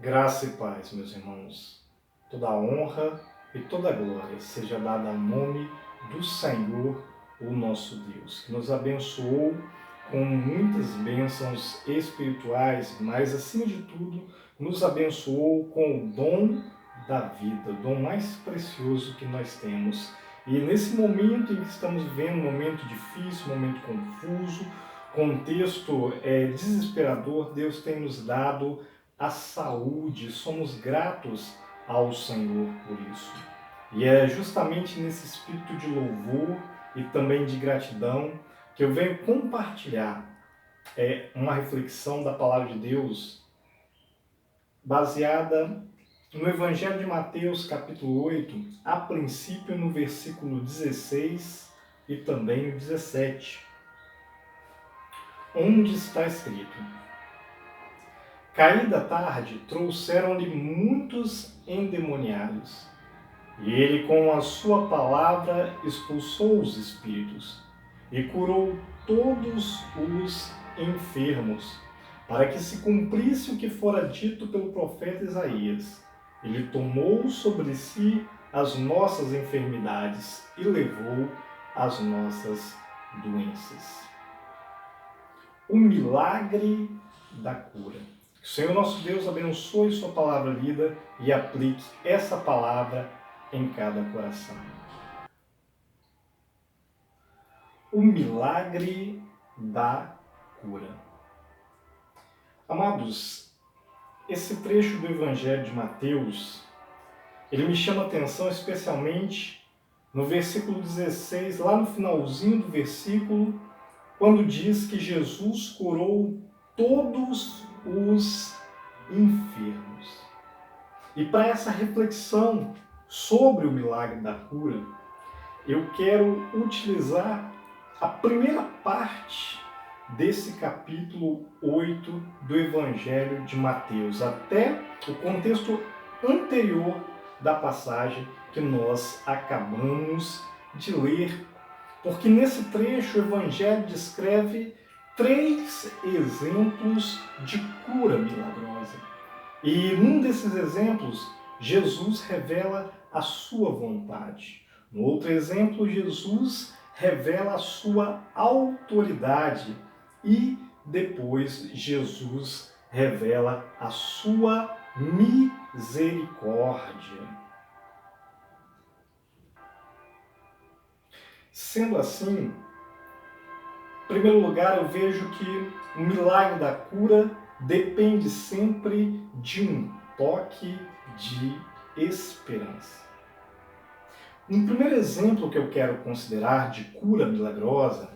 Graça e paz, meus irmãos. Toda a honra e toda a glória seja dada ao nome do Senhor, o nosso Deus, que nos abençoou com muitas bênçãos espirituais, mas, acima de tudo, nos abençoou com o dom da vida, o dom mais precioso que nós temos. E nesse momento em que estamos vivendo, um momento difícil, um momento confuso, contexto desesperador, Deus tem nos dado a saúde, somos gratos ao Senhor por isso. E é justamente nesse espírito de louvor e também de gratidão que eu venho compartilhar uma reflexão da Palavra de Deus baseada no Evangelho de Mateus, capítulo 8, a princípio no versículo 16 e também no 17, onde está escrito: Caída a tarde, trouxeram-lhe muitos endemoniados, e ele com a sua palavra expulsou os espíritos, e curou todos os enfermos, para que se cumprisse o que fora dito pelo profeta Isaías. Ele tomou sobre si as nossas enfermidades e levou as nossas doenças. O milagre da cura. Que o Senhor nosso Deus abençoe sua palavra lida e aplique essa palavra em cada coração. O milagre da cura. Amados, esse trecho do Evangelho de Mateus, ele me chama a atenção especialmente no versículo 16, lá no finalzinho do versículo, quando diz que Jesus curou todos os enfermos. E para essa reflexão sobre o milagre da cura, eu quero utilizar a primeira parte desse capítulo 8 do Evangelho de Mateus, até o contexto anterior da passagem que nós acabamos de ler. Porque nesse trecho o Evangelho descreve 3 exemplos de cura milagrosa. E num desses exemplos, Jesus revela a sua vontade. No outro exemplo, Jesus revela a sua autoridade. E depois, Jesus revela a sua misericórdia. Sendo assim, em primeiro lugar, eu vejo que o milagre da cura depende sempre de um toque de esperança. Um primeiro exemplo que eu quero considerar de cura milagrosa,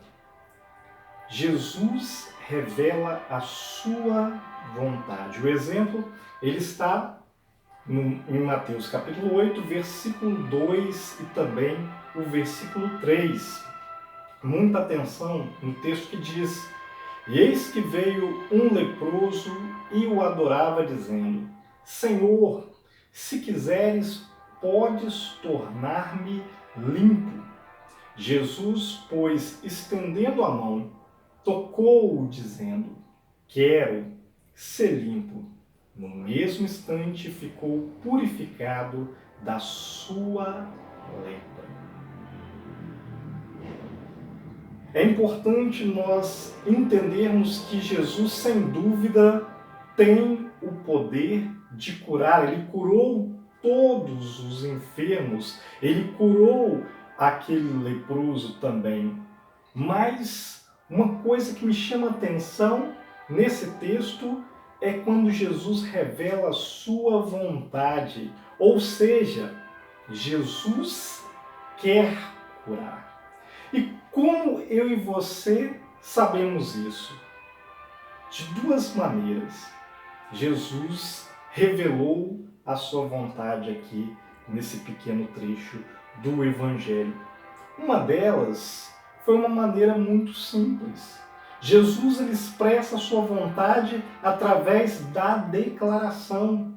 Jesus revela a sua vontade. O exemplo, ele está em Mateus capítulo 8, versículo 2 e também o versículo 3. Muita atenção no texto que diz: E eis que veio um leproso e o adorava, dizendo: Senhor, se quiseres, podes tornar-me limpo. Jesus, pois, estendendo a mão, tocou-o, dizendo: Quero ser limpo. No mesmo instante ficou purificado da sua lepra. É importante nós entendermos que Jesus, sem dúvida, tem o poder de curar. Ele curou todos os enfermos, ele curou aquele leproso também. Mas uma coisa que me chama a atenção nesse texto é quando Jesus revela a sua vontade. Ou seja, Jesus quer curar. E como eu e você sabemos isso? De 2 maneiras. Jesus revelou a sua vontade aqui nesse pequeno trecho do Evangelho. Uma delas foi uma maneira muito simples. Jesus ele expressa a sua vontade através da declaração.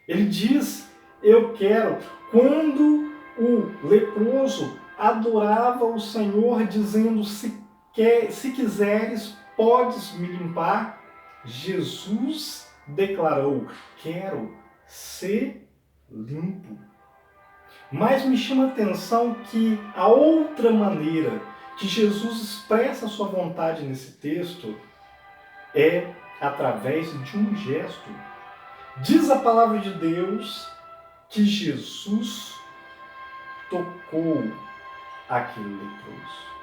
Ele diz: eu quero. Quando o leproso adorava o Senhor, dizendo: se quiseres, podes me limpar, Jesus declarou: quero ser limpo. Mas me chama a atenção que a outra maneira que Jesus expressa a sua vontade nesse texto é através de um gesto. Diz a palavra de Deus que Jesus tocou aquele leproso.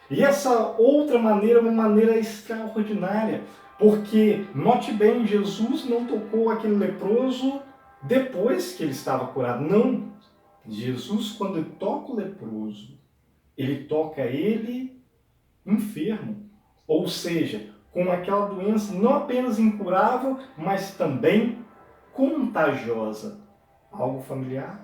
E essa outra maneira é uma maneira extraordinária, porque, note bem, Jesus não tocou aquele leproso depois que ele estava curado. Não. Jesus, quando ele toca o leproso, ele toca ele enfermo. Ou seja, com aquela doença não apenas incurável, mas também contagiosa. Algo familiar?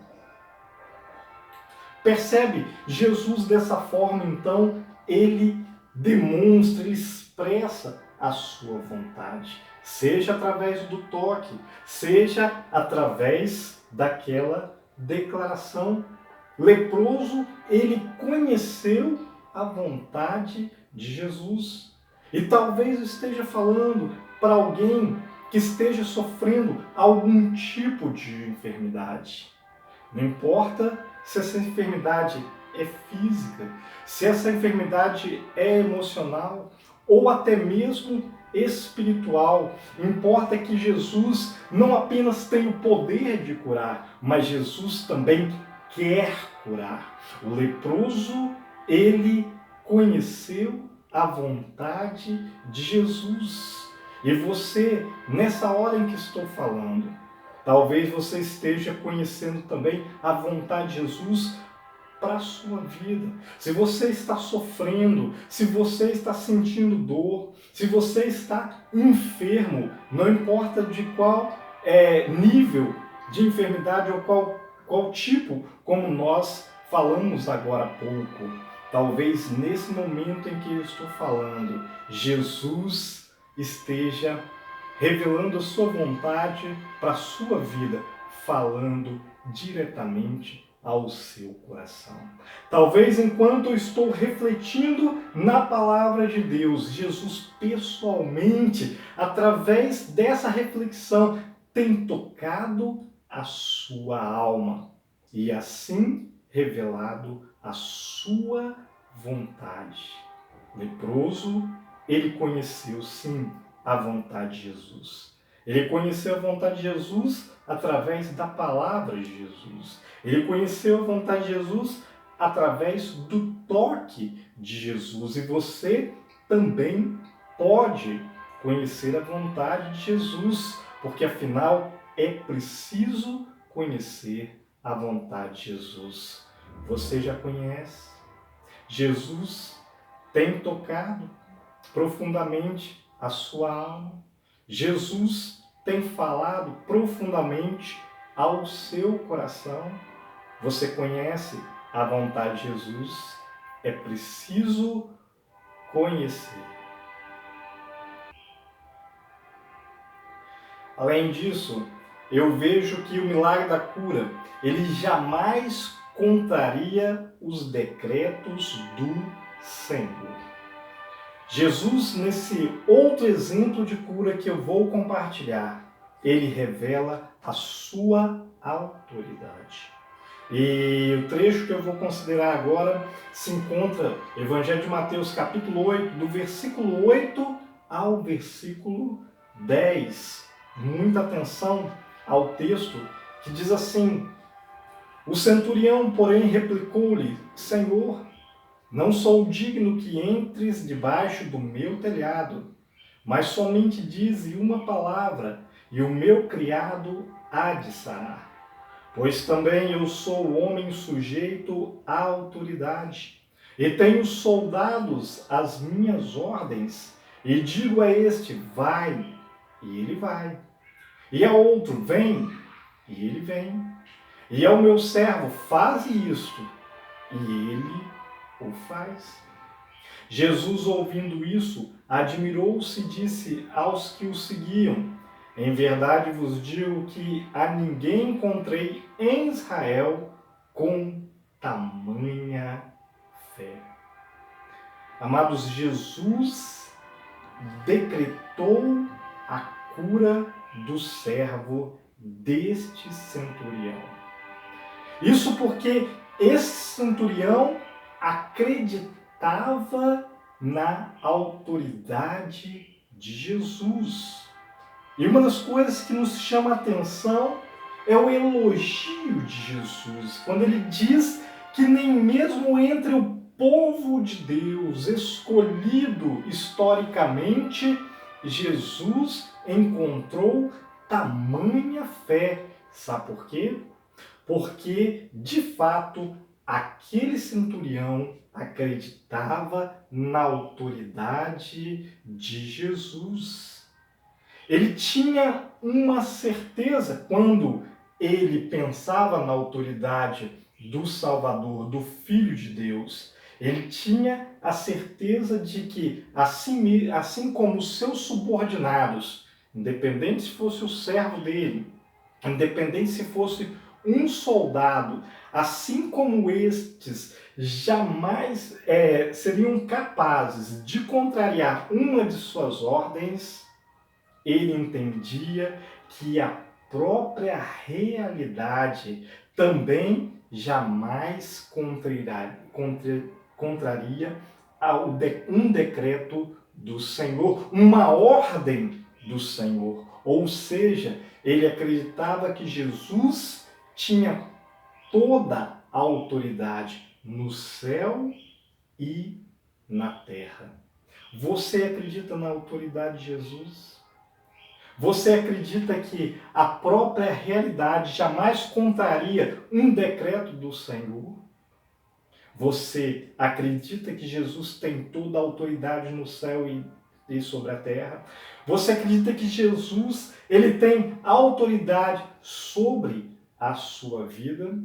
Percebe? Jesus dessa forma, então, ele demonstra, ele expressa a sua vontade. Seja através do toque, seja através daquela declaração. Leproso, ele conheceu a vontade de Jesus. E talvez esteja falando para alguém que esteja sofrendo algum tipo de enfermidade. Não importa se essa enfermidade é física, se essa enfermidade é emocional ou até mesmo espiritual. Importa que Jesus não apenas tem o poder de curar, mas Jesus também quer curar. O leproso, ele conheceu a vontade de Jesus. E você, nessa hora em que estou falando, talvez você esteja conhecendo também a vontade de Jesus para a sua vida. Se você está sofrendo, se você está sentindo dor, se você está enfermo, não importa de qual nível de enfermidade ou qual tipo, como nós falamos agora há pouco, talvez nesse momento em que eu estou falando, Jesus esteja revelando a sua vontade para a sua vida, falando diretamente ao seu coração. Talvez enquanto eu estou refletindo na palavra de Deus, Jesus pessoalmente, através dessa reflexão, tem tocado a sua alma e assim revelado a sua vontade. Leproso, ele conheceu sim a vontade de Jesus. Ele conheceu a vontade de Jesus através da palavra de Jesus. Ele conheceu a vontade de Jesus através do toque de Jesus. E você também pode conhecer a vontade de Jesus, porque afinal é preciso conhecer a vontade de Jesus. Você já conhece? Jesus tem tocado profundamente a sua alma. Jesus tem falado profundamente ao seu coração. Você conhece a vontade de Jesus? É preciso conhecer. Além disso, eu vejo que o milagre da cura, ele jamais contraria os decretos do Senhor. Jesus, nesse outro exemplo de cura que eu vou compartilhar, ele revela a sua autoridade. E o trecho que eu vou considerar agora se encontra no Evangelho de Mateus, capítulo 8, do versículo 8 ao versículo 10. Muita atenção ao texto que diz assim: o centurião, porém, replicou-lhe: Senhor, não sou digno que entres debaixo do meu telhado, mas somente dize uma palavra, e o meu criado há de sarar. Pois também eu sou homem sujeito à autoridade, e tenho soldados às minhas ordens, e digo a este: vai, e ele vai. E a outro: vem, e ele vem. E ao meu servo: faze isto, e ele o faz. Jesus, ouvindo isso, admirou-se e disse aos que o seguiam: em verdade vos digo que a ninguém encontrei em Israel com tamanha fé. Amados, Jesus decretou a cura do servo deste centurião. Isso porque esse centurião acreditava na autoridade de Jesus. E uma das coisas que nos chama a atenção é o elogio de Jesus, quando ele diz que nem mesmo entre o povo de Deus, escolhido historicamente, Jesus encontrou tamanha fé. Sabe por quê? Porque, de fato, aquele centurião acreditava na autoridade de Jesus. Ele tinha uma certeza quando ele pensava na autoridade do Salvador, do Filho de Deus. Ele tinha a certeza de que, assim como os seus subordinados, independente se fosse o servo dele, independente se fosse um soldado, assim como estes jamais seriam capazes de contrariar uma de suas ordens, ele entendia que a própria realidade também jamais contraria um decreto do Senhor, uma ordem do Senhor. Ou seja, ele acreditava que Jesus tinha toda a autoridade no céu e na terra. Você acredita na autoridade de Jesus? Você acredita que a própria realidade jamais contraria um decreto do Senhor? Você acredita que Jesus tem toda a autoridade no céu e sobre a terra? Você acredita que Jesus ele tem autoridade sobre a sua vida?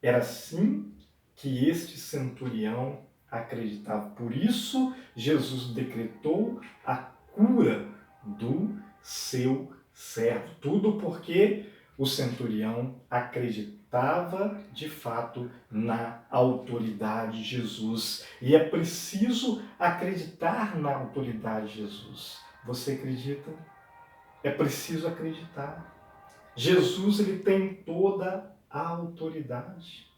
Era assim que este centurião acreditava. Por isso, Jesus decretou a cura do seu servo. Tudo porque o centurião acreditava de fato na autoridade de Jesus. E é preciso acreditar na autoridade de Jesus. Você acredita? É preciso acreditar. Jesus ele tem toda a autoridade.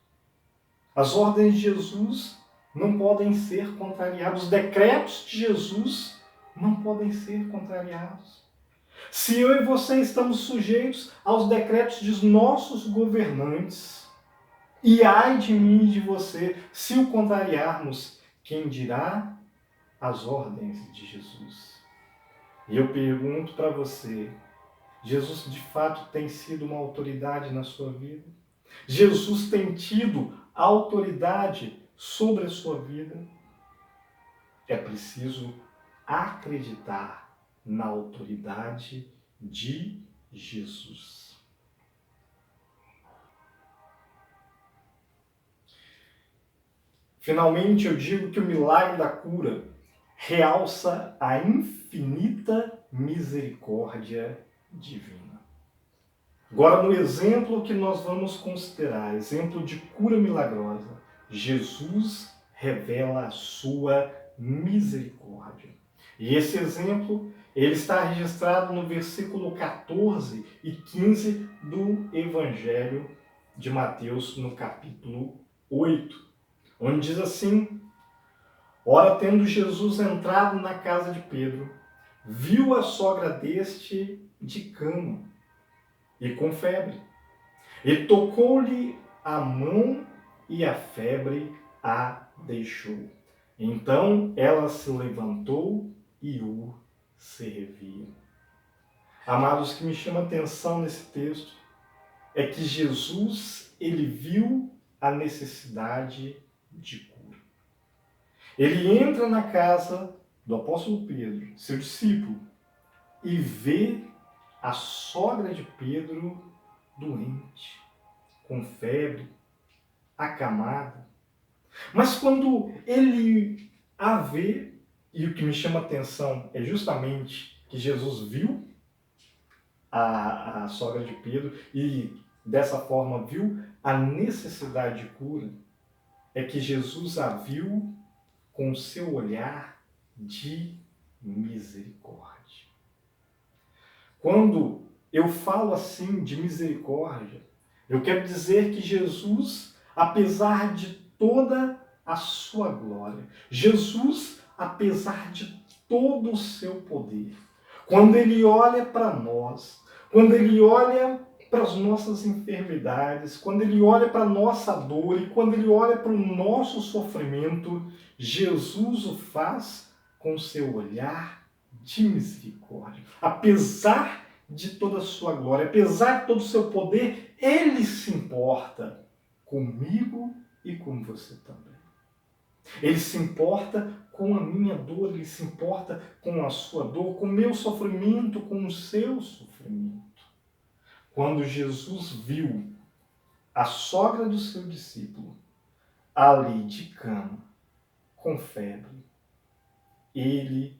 As ordens de Jesus não podem ser contrariadas. Os decretos de Jesus não podem ser contrariados. Se eu e você estamos sujeitos aos decretos dos nossos governantes, e ai de mim e de você, se o contrariarmos, quem dirá as ordens de Jesus? E eu pergunto para você, Jesus de fato tem sido uma autoridade na sua vida? Jesus tem tido autoridade sobre a sua vida? É preciso acreditar na autoridade de Jesus. Finalmente, eu digo que o milagre da cura realça a infinita misericórdia divina. Agora, no exemplo que nós vamos considerar, exemplo de cura milagrosa, Jesus revela a sua misericórdia. E esse exemplo, ele está registrado no versículo 14 e 15 do Evangelho de Mateus, no capítulo 8, onde diz assim: ora, tendo Jesus entrado na casa de Pedro, viu a sogra deste de cama e com febre, e tocou-lhe a mão e a febre a deixou. Então ela se levantou e o servia. Amados, o que me chama a atenção nesse texto é que Jesus, ele viu a necessidade de cura. Ele entra na casa do apóstolo Pedro, seu discípulo, e vê a sogra de Pedro doente, com febre, acamada. Mas quando ele a vê, e o que me chama a atenção é justamente que Jesus viu a sogra de Pedro e dessa forma viu a necessidade de cura, é que Jesus a viu com o seu olhar de misericórdia. Quando eu falo assim de misericórdia, eu quero dizer que Jesus, apesar de toda a sua glória, Jesus, apesar de todo o seu poder, quando ele olha para nós, quando ele olha para as nossas enfermidades, quando ele olha para a nossa dor e quando ele olha para o nosso sofrimento, Jesus o faz com seu olhar de misericórdia. Apesar de toda a sua glória, apesar de todo o seu poder, ele se importa comigo e com você também. Ele se importa com a minha dor, ele se importa com a sua dor, com o meu sofrimento, com o seu sofrimento. Quando Jesus viu a sogra do seu discípulo ali de cama, com febre, ele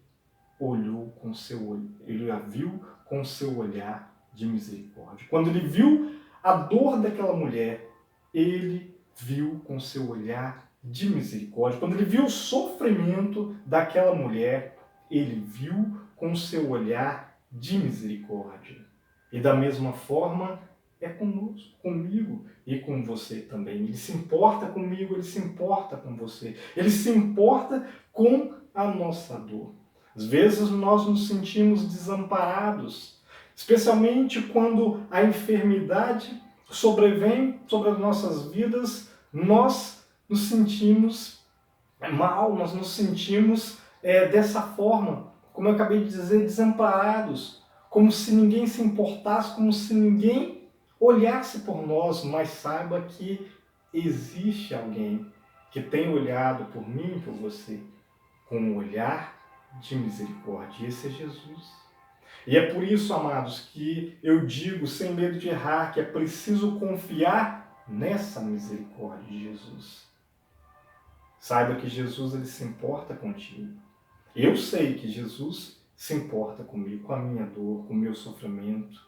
olhou com seu olho, ele a viu com seu olhar de misericórdia. Quando ele viu a dor daquela mulher, ele viu com seu olhar de misericórdia. Quando ele viu o sofrimento daquela mulher, ele viu com seu olhar de misericórdia. E da mesma forma é conosco, comigo e com você também. Ele se importa comigo, ele se importa com você. Ele se importa com a nossa dor. Às vezes nós nos sentimos desamparados, especialmente quando a enfermidade sobrevém sobre as nossas vidas, nós nos sentimos mal, nós nos sentimos dessa forma, como eu acabei de dizer, desamparados, como se ninguém se importasse, como se ninguém olhasse por nós, mas saiba que existe alguém que tem olhado por mim e por você com um olhar de misericórdia. Esse é Jesus. E é por isso, amados, que eu digo, sem medo de errar, que é preciso confiar nessa misericórdia de Jesus. Saiba que Jesus ele se importa contigo. Eu sei que Jesus se importa comigo, com a minha dor, com o meu sofrimento,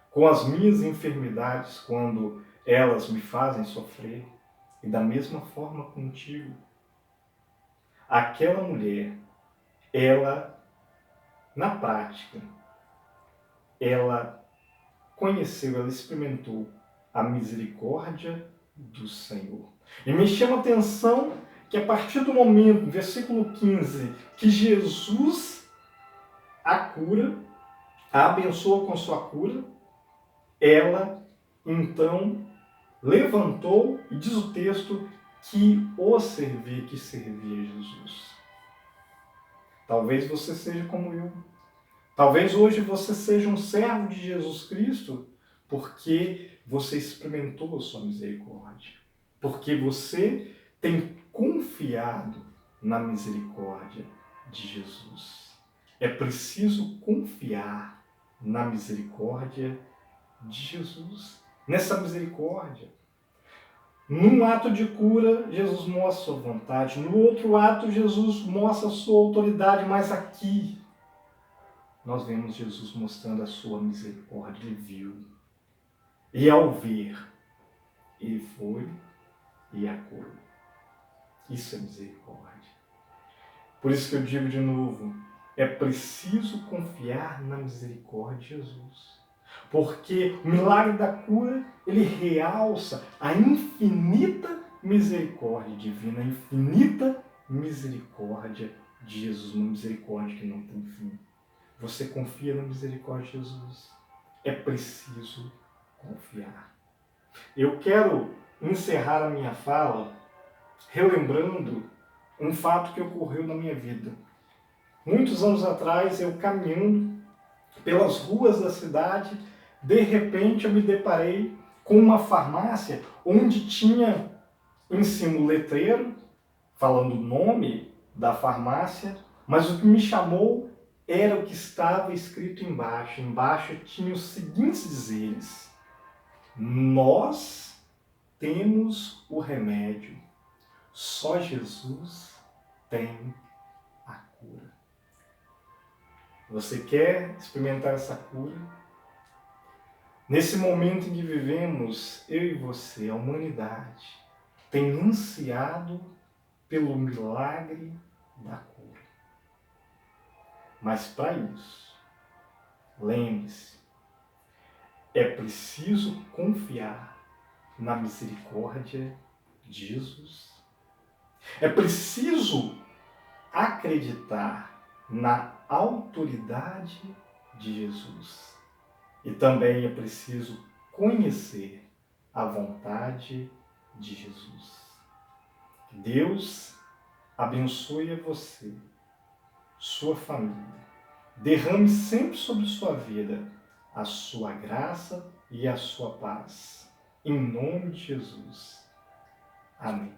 com as minhas enfermidades, quando elas me fazem sofrer. E da mesma forma contigo. Aquela mulher, ela, na prática, ela conheceu, ela experimentou a misericórdia do Senhor. E me chama a atenção que a partir do momento, versículo 15, que Jesus a cura, a abençoa com sua cura, ela então levantou, e diz o texto, que servia Jesus. Talvez você seja como eu. Talvez hoje você seja um servo de Jesus Cristo, porque você experimentou a sua misericórdia. Porque você tem confiado na misericórdia de Jesus. É preciso confiar na misericórdia de Jesus. Nessa misericórdia. Num ato de cura, Jesus mostra a sua vontade. No outro ato, Jesus mostra a sua autoridade. Mas aqui, nós vemos Jesus mostrando a sua misericórdia. Ele viu. E ao ver, ele foi e a curou. Isso é misericórdia. Por isso que eu digo de novo, é preciso confiar na misericórdia de Jesus. Porque o milagre da cura, ele realça a infinita misericórdia divina, a infinita misericórdia de Jesus, uma misericórdia que não tem fim. Você confia na misericórdia de Jesus? É preciso confiar. Eu quero encerrar a minha fala relembrando um fato que ocorreu na minha vida. Muitos anos atrás, eu caminhando pelas ruas da cidade, de repente eu me deparei com uma farmácia onde tinha em cima o letreiro, falando o nome da farmácia, mas o que me chamou era o que estava escrito embaixo. Embaixo tinha os seguintes dizeres: nós temos o remédio, só Jesus tem a cura. Você quer experimentar essa cura? Nesse momento em que vivemos, eu e você, a humanidade, tem ansiado pelo milagre da cura. Mas para isso, lembre-se, é preciso confiar na misericórdia de Jesus. É preciso acreditar na autoridade de Jesus. E também é preciso conhecer a vontade de Jesus. Que Deus abençoe a você, sua família. Derrame sempre sobre sua vida a sua graça e a sua paz. Em nome de Jesus. Amém.